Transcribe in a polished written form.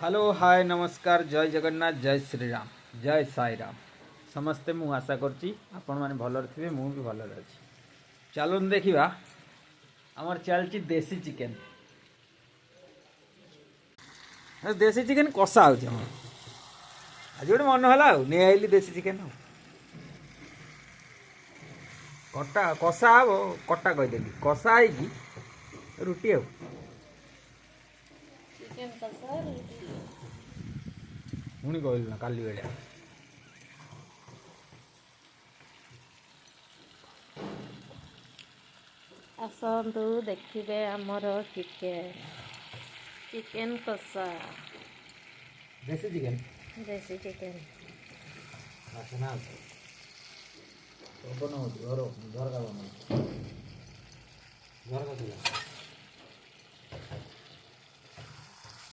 Hello hi नमस्कार जय जगन्नाथ जय श्रीराम जय साई राम समस्ते मु आशा करची आपण माने भलर थिबे मु भी भलर अछि। चलून देखिबा हमर चलची देसी चिकेन। देसी चिकेन कषा होची हमर आज गोटे मन होला नहीं आइली देसी चिकेन कटा कषा हम कटा कहीदेली कषा है रुटी आ चिकेन कषा रुटी पुणी कहलु ना काली बेलिया आसतु देखिए आमर चिकेन चिकेन कषा देसी चिकेन देसी चिकेन आसना बन घर घर का बन घर का